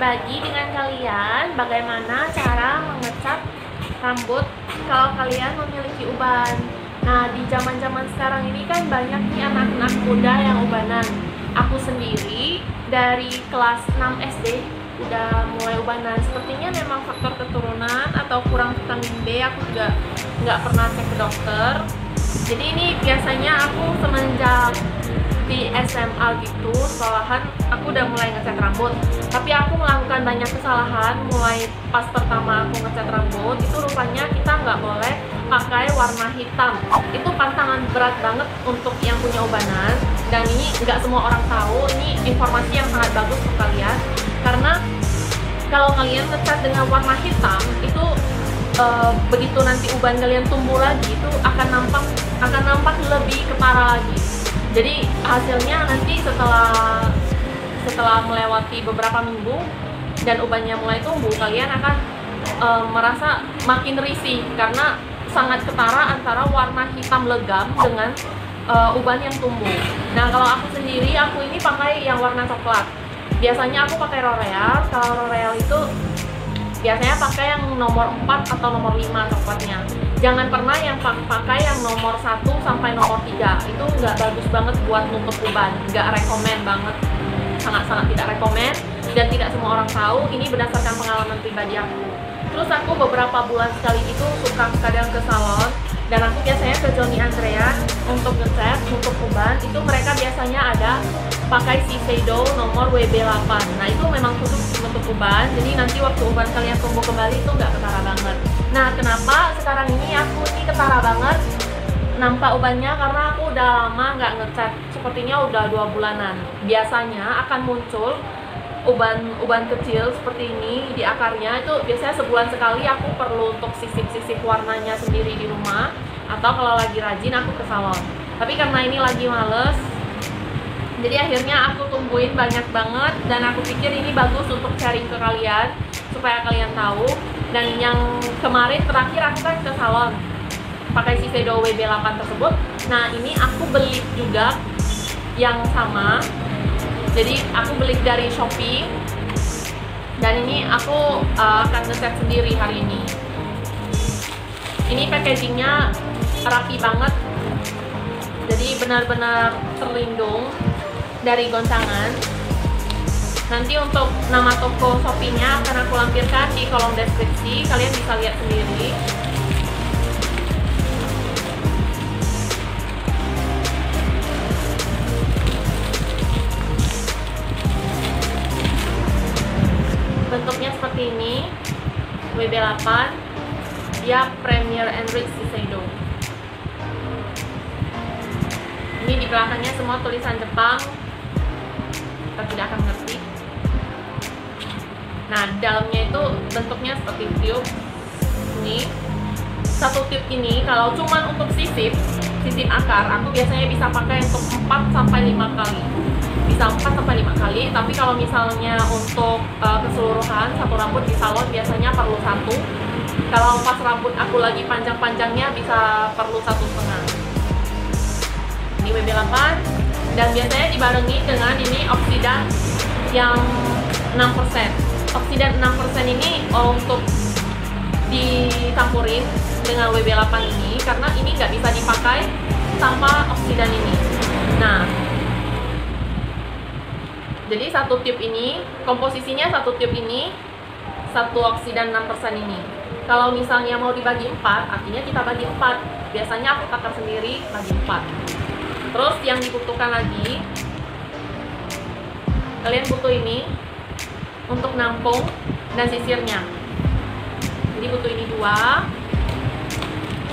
berbagi dengan kalian bagaimana cara mengecat rambut kalau kalian memiliki uban. Nah, di zaman-zaman sekarang ini kan banyak nih anak-anak muda yang ubanan. Aku sendiri dari kelas 6 SD udah mulai ubanan. Sepertinya memang faktor keturunan atau kurang vitamin B. Aku juga nggak pernah cek ke dokter. Jadi ini biasanya aku semenjak di SMA gitu, sekolahan aku udah mulai ngecat rambut. Tapi aku melakukan banyak kesalahan mulai pas pertama aku ngecat rambut. Itu rupanya kita nggak boleh pakai warna hitam. Itu pantangan berat banget untuk yang punya ubanan. Dan ini nggak semua orang tahu. Ini informasi yang sangat bagus untuk kalian. Karena kalau kalian ngecat dengan warna hitam itu begitu nanti uban kalian tumbuh lagi itu akan nampak lebih kepara lagi. Jadi hasilnya nanti setelah melewati beberapa minggu dan ubannya mulai tumbuh, kalian akan merasa makin risih karena sangat ketara antara warna hitam legam dengan uban yang tumbuh. Nah, kalau aku sendiri, aku ini pakai yang warna coklat. Biasanya aku pakai L'Oreal. Kalau L'Oreal itu biasanya pakai yang nomor 4 atau nomor 5 coklatnya. Jangan pernah yang pakai yang nomor 1 sampai nomor 3. Itu nggak bagus banget buat nutup uban. Nggak rekomen banget. Sangat-sangat tidak rekomen. Dan tidak semua orang tahu. Ini berdasarkan pengalaman pribadi aku. Terus aku beberapa bulan sekali itu suka kadang ke salon. Dan aku biasanya ke Johnny Andrea untuk ngecat, untuk uban. Itu mereka biasanya ada pakai Shiseido nomor WB8. Nah, itu memang khusus untuk uban. Jadi nanti waktu uban kalian tumbuh kembali itu nggak ketara banget. Nah, kenapa sekarang ini aku ini ketara banget nampak ubannya? Karena aku udah lama nggak ngecat. Sepertinya udah 2 bulanan. Biasanya akan muncul uban kecil seperti ini di akarnya. Itu biasanya sebulan sekali aku perlu untuk sisip-sisip warnanya sendiri di rumah, atau kalau lagi rajin aku ke salon. Tapi karena ini lagi males, jadi akhirnya aku tungguin banyak banget. Dan aku pikir ini bagus untuk sharing ke kalian supaya kalian tahu. Dan yang kemarin terakhir aku kan ke salon pakai Shiseido WB8 tersebut. Nah, ini aku beli juga yang sama. Jadi aku beli dari Shopee. Dan ini aku akan ngecat sendiri hari ini. Ini packagingnya rapi banget. Jadi benar-benar terlindung dari goncangan. Nanti untuk nama toko Shopee-nya akan aku lampirkan di kolom deskripsi. Kalian bisa lihat sendiri. Bentuknya seperti ini, WB8, dia Premier Enrich Shiseido. Ini di belakangnya semua tulisan Jepang, kita tidak akan ngerti. Nah, di dalamnya itu bentuknya seperti tube. Ini satu tube ini kalau cuma untuk sisip akar, aku biasanya bisa pakai untuk 4 sampai 5 kali. Bisa 4 sampai 5 kali, tapi kalau misalnya untuk keseluruhan satu rambut di salon biasanya perlu 1. Kalau pas rambut aku lagi panjang-panjangnya bisa perlu 1,5. Ini WB8 dan biasanya dibarengi dengan ini oksidan yang 6%. Oksidan 6% ini untuk ditampurin dengan WB8 ini karena ini nggak bisa dipakai tanpa oksidan ini. Nah, jadi satu tube ini, komposisinya satu tube ini, satu oksidan 6% ini. Kalau misalnya mau dibagi 4, artinya kita bagi 4. Biasanya aku takar sendiri, bagi 4. Terus yang dibutuhkan lagi, kalian butuh ini untuk nampung dan sisirnya. Jadi butuh ini 2,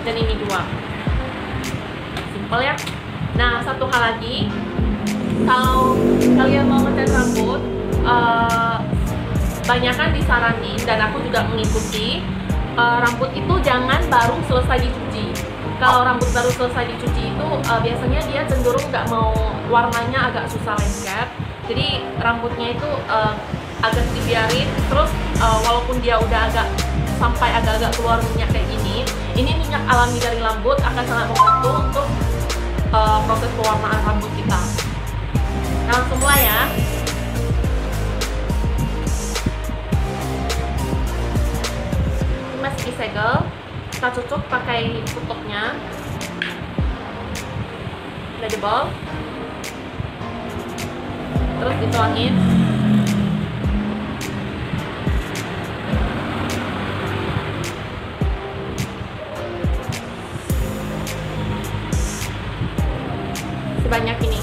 dan ini 2. Simpel ya. Nah, satu hal lagi, kalau kalian mau ngecat rambut, banyakan disaranin dan aku juga mengikuti, rambut itu jangan baru selesai dicuci. Kalau rambut baru selesai dicuci itu biasanya dia cenderung nggak mau, warnanya agak susah lengket. Jadi rambutnya itu agak dibiarin. Terus walaupun dia udah agak-agak keluar minyak kayak gini, ini minyak alami dari rambut akan sangat membantu untuk proses pewarnaan rambut kita. Nah, langsung mulai ya. kasih disegel, kita cucuk pakai tutupnya, udah jebol, terus dituangin. Sebanyak ini.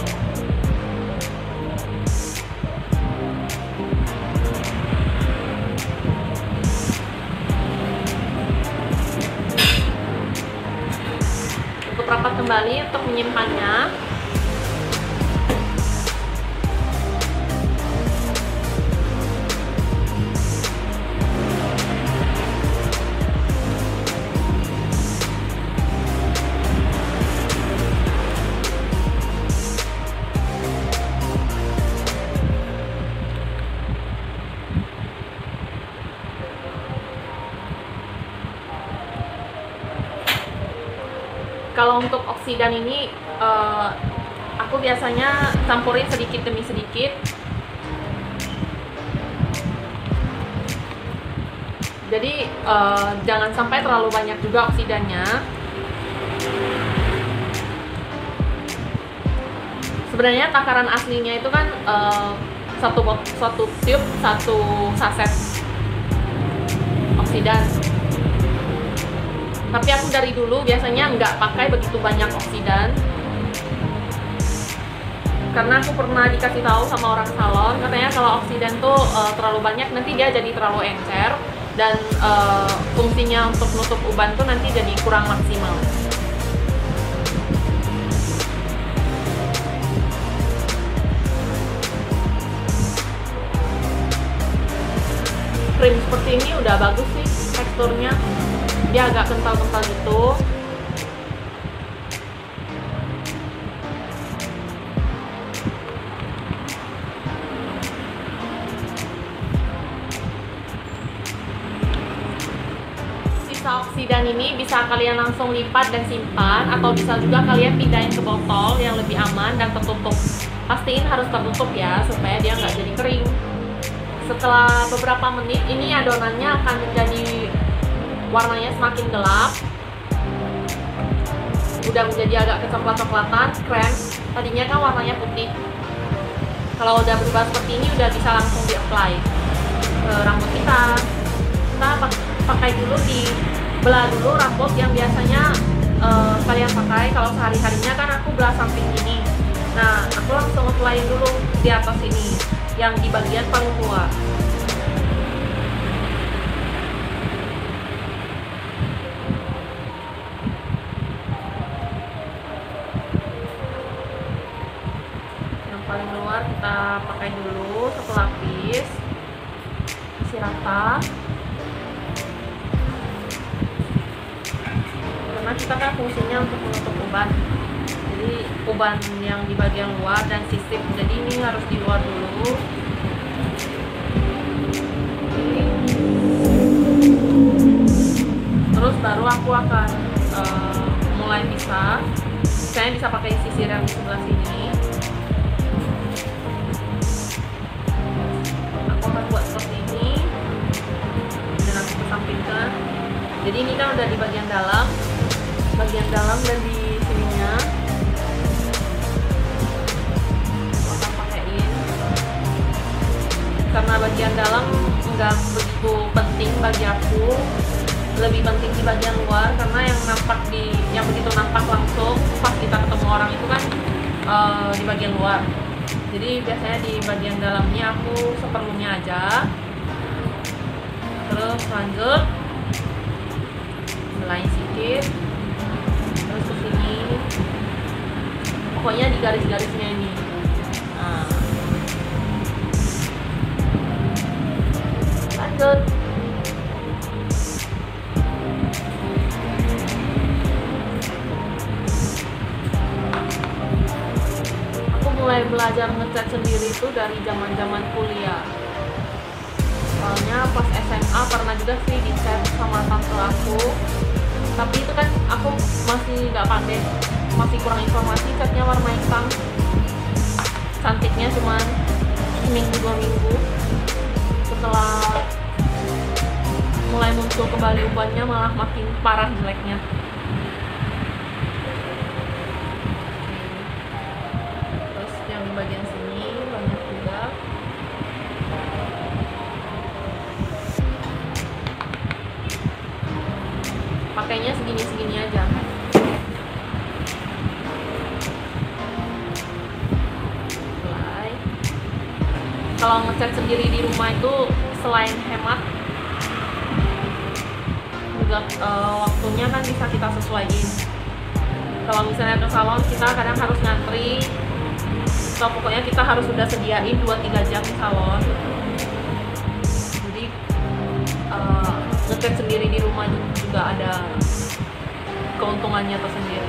Tutup rapat kembali untuk menyimpannya. Kalau untuk oksidan ini aku biasanya campurin sedikit demi sedikit. Jadi jangan sampai terlalu banyak juga oksidannya. Sebenarnya takaran aslinya itu kan satu tube, satu saset oksidan. Tapi aku dari dulu biasanya nggak pakai begitu banyak oksidan, karena aku pernah dikasih tahu sama orang salon, katanya kalau oksidan tuh terlalu banyak nanti dia jadi terlalu encer, dan fungsinya untuk nutup uban tuh nanti jadi kurang maksimal. Krim seperti ini udah bagus sih teksturnya. Dia agak kental-kental gitu. Sisa oksidan ini bisa kalian langsung lipat dan simpan, atau bisa juga kalian pindahin ke botol yang lebih aman dan tertutup. Pastiin harus tertutup ya, supaya dia nggak jadi kering. Setelah beberapa menit ini adonannya akan menjadi warnanya semakin gelap, udah menjadi agak kecoklat-coklatan, krem. Tadinya kan warnanya putih. Kalau udah berubah seperti ini udah bisa langsung di-apply ke rambut kita. Kita pakai dulu, dibelah dulu rambut yang biasanya kalian pakai. Kalau sehari-harinya kan aku belah samping ini. Nah, aku langsung apply dulu di atas ini, yang di bagian paling luar. Paling luar kita pakai dulu satu lapis, isi rata, karena kita kan fungsinya untuk menutup uban. Jadi uban yang di bagian luar dan sisip, jadi ini harus di luar dulu. Terus baru aku akan mulai pisah. Saya bisa pakai sisir yang di sebelah sini. Buat seperti ini dan aku kesampingkan. Jadi ini kan udah di bagian dalam dan di sininya aku akan pakaiin, karena bagian dalam nggak begitu penting bagi aku, lebih penting di bagian luar, karena yang begitu nampak langsung pas kita ketemu orang itu kan di bagian luar. Jadi biasanya di bagian dalamnya aku seperlunya aja. Terus lanjut belain sedikit, terus ke sini. Pokoknya di garis-garisnya ini. Nah, lanjut. Mulai belajar ngecat sendiri itu dari zaman kuliah. Soalnya pas SMA pernah juga sih dicat sama tante aku, tapi itu kan aku masih nggak pandai, masih kurang informasi. Catnya warna hitam, cantiknya cuman seminggu 2 minggu. Setelah mulai muncul kembali ubannya, malah makin parah jeleknya. Terus yang di bagian sini banyak juga. Pakainya segini-segini aja. Kalau ngecat sendiri di rumah itu selain hemat juga waktunya kan bisa kita sesuaiin. Kalau misalnya ke salon kita kadang harus ngantri, so, pokoknya kita harus sudah sediain 2-3 jam di salon. Jadi ngecat sendiri di rumah juga ada keuntungannya tersendiri.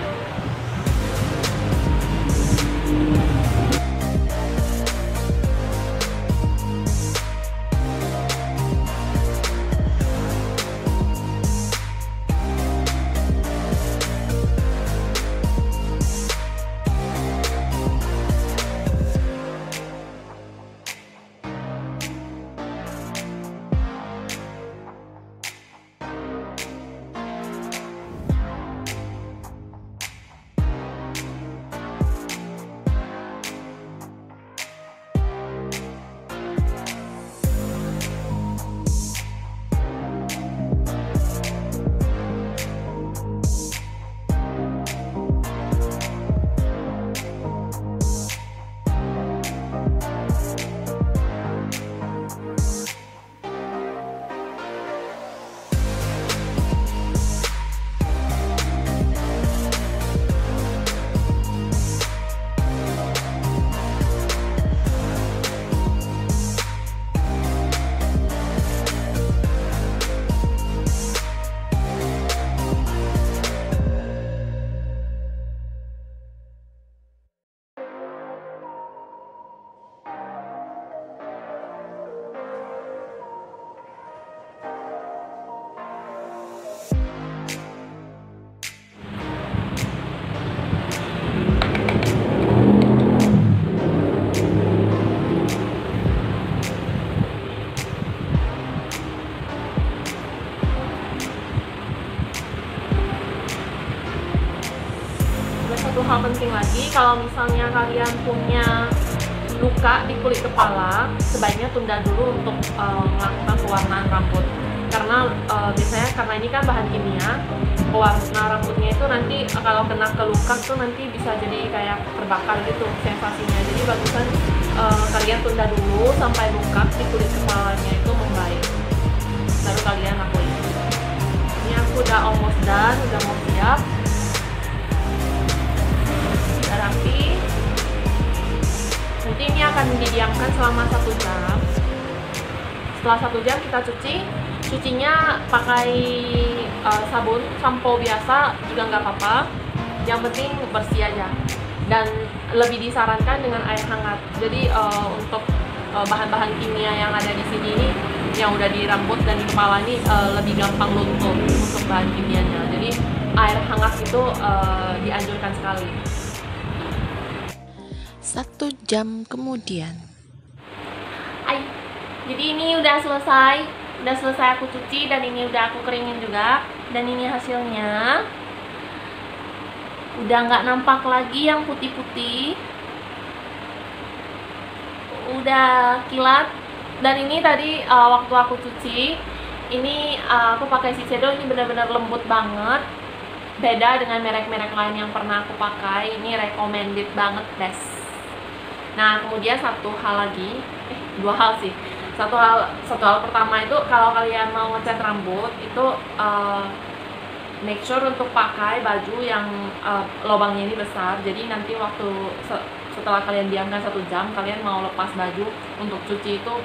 Satu hal penting lagi, kalau misalnya kalian punya luka di kulit kepala, sebaiknya tunda dulu untuk melakukan pewarnaan rambut. Karena biasanya karena ini kan bahan kimia, pewarna rambutnya itu nanti kalau kena ke luka tuh nanti bisa jadi kayak terbakar gitu sensasinya. Jadi bagusan kalian tunda dulu sampai luka di kulit kepalanya itu membaik, baru kalian lakuin. Ini aku udah almost done, udah mau siap. Rapi. Nanti ini akan didiamkan selama 1 jam. Setelah 1 jam kita cuci. Cucinya pakai sabun, sampo biasa juga nggak apa-apa. Yang penting bersih aja. Dan lebih disarankan dengan air hangat. Jadi untuk bahan-bahan kimia yang ada di sini ini, yang udah di rambut dan di kepala ini lebih gampang luntur untuk bahan kimianya. Jadi air hangat itu dianjurkan sekali. 1 jam kemudian. Jadi ini udah selesai aku cuci dan ini udah aku keringin juga, dan ini hasilnya. Udah nggak nampak lagi yang putih-putih, udah kilat. Dan ini tadi waktu aku cuci, ini aku pakai Shiseido, ini benar-benar lembut banget. Beda dengan merek-merek lain yang pernah aku pakai, ini recommended banget, best. Nah, kemudian satu hal lagi, 2 hal sih. Satu hal pertama itu, kalau kalian mau ngecat rambut itu make sure untuk pakai baju yang lubangnya ini besar. Jadi nanti waktu setelah kalian diamkan 1 jam, kalian mau lepas baju untuk cuci itu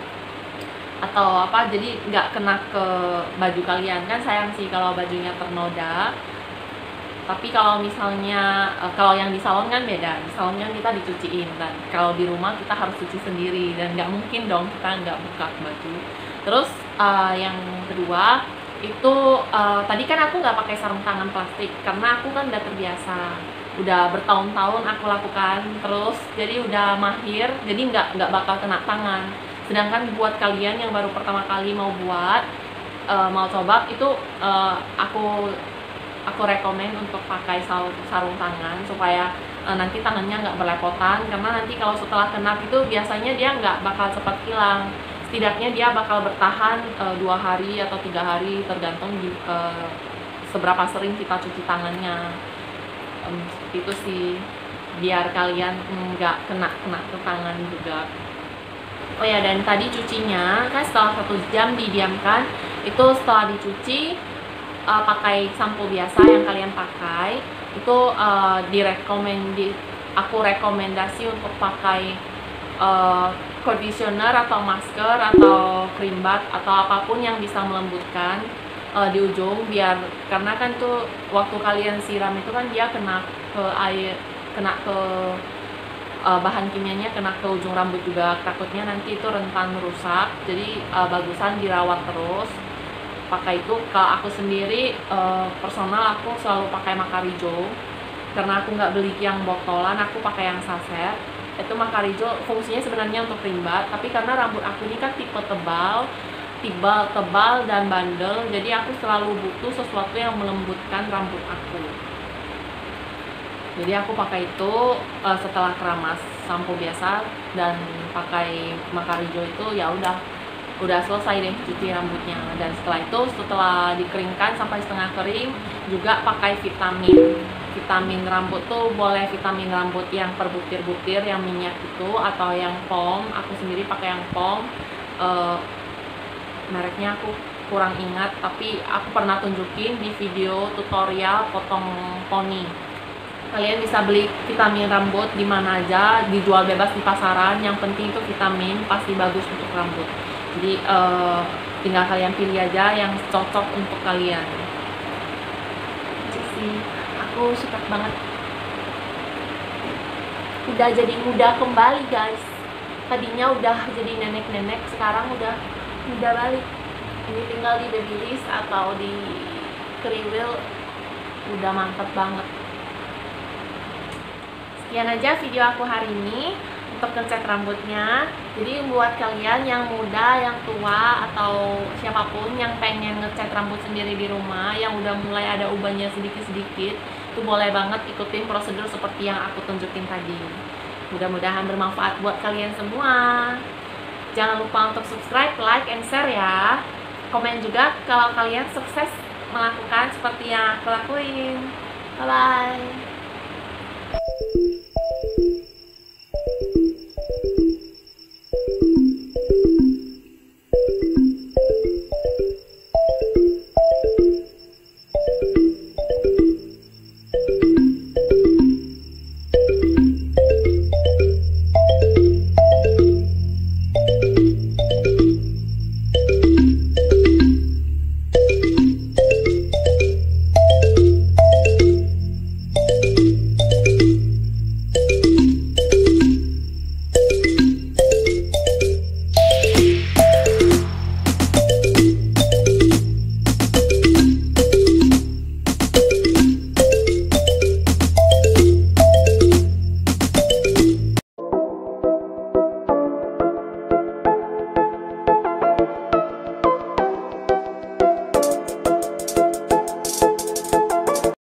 atau apa, jadi nggak kena ke baju kalian. Kan sayang sih kalau bajunya ternoda. Tapi kalau misalnya kalau yang di salon kan beda, di salon kan kita dicuciin, dan kalau di rumah kita harus cuci sendiri, dan nggak mungkin dong kita nggak buka baju. Terus yang kedua itu tadi kan aku nggak pakai sarung tangan plastik karena aku kan udah terbiasa, udah bertahun-tahun aku lakukan terus, jadi udah mahir, jadi nggak bakal kena tangan. Sedangkan buat kalian yang baru pertama kali mau buat, mau coba itu, aku rekomen untuk pakai sarung tangan supaya nanti tangannya nggak berlepotan, karena nanti kalau setelah kena itu biasanya dia nggak bakal cepat hilang. Setidaknya dia bakal bertahan 2 hari atau 3 hari tergantung seberapa sering kita cuci tangannya. Seperti itu sih, biar kalian nggak kena ke tangan juga. Oh ya, dan tadi cucinya kan setelah 1 jam didiamkan, itu setelah dicuci pakai sampo biasa yang kalian pakai, itu aku rekomendasi untuk pakai conditioner atau masker atau cream bath atau apapun yang bisa melembutkan di ujung, biar karena kan tuh waktu kalian siram itu kan dia kena ke air, kena ke bahan kimianya, kena ke ujung rambut juga, takutnya nanti itu rentan rusak. Jadi bagusan dirawat terus pakai itu. Kalau aku sendiri personal aku selalu pakai Macarizo, karena aku nggak beli yang botolan, aku pakai yang saset. Itu Macarizo fungsinya sebenarnya untuk cream bath, tapi karena rambut aku ini kan tipe tebal dan bandel, jadi aku selalu butuh sesuatu yang melembutkan rambut aku. Jadi aku pakai itu setelah keramas sampo biasa dan pakai Macarizo itu, ya udah selesai deh cuci rambutnya. Dan setelah itu, setelah dikeringkan sampai setengah kering, juga pakai vitamin rambut tuh boleh vitamin rambut yang per butir-butir yang minyak itu, atau yang POM. Aku sendiri pakai yang POM, mereknya aku kurang ingat, tapi aku pernah tunjukin di video tutorial potong poni. Kalian bisa beli vitamin rambut di mana aja, dijual bebas di pasaran. Yang penting itu vitamin pasti bagus untuk rambut. Jadi tinggal kalian pilih aja yang cocok untuk kalian. Jadi aku suka banget, udah jadi muda kembali guys. Tadinya udah jadi nenek-nenek, sekarang udah muda balik. Ini tinggal di babyliss atau di kriwil, udah mantep banget. Sekian aja video aku hari ini untuk ngecat rambutnya. Jadi buat kalian yang muda, yang tua, atau siapapun yang pengen ngecat rambut sendiri di rumah, yang udah mulai ada ubannya sedikit-sedikit, itu boleh banget ikutin prosedur seperti yang aku tunjukin tadi. Mudah-mudahan bermanfaat buat kalian semua. Jangan lupa untuk subscribe, like, and share ya. Komen juga kalau kalian sukses melakukan seperti yang aku lakuin. Bye-bye.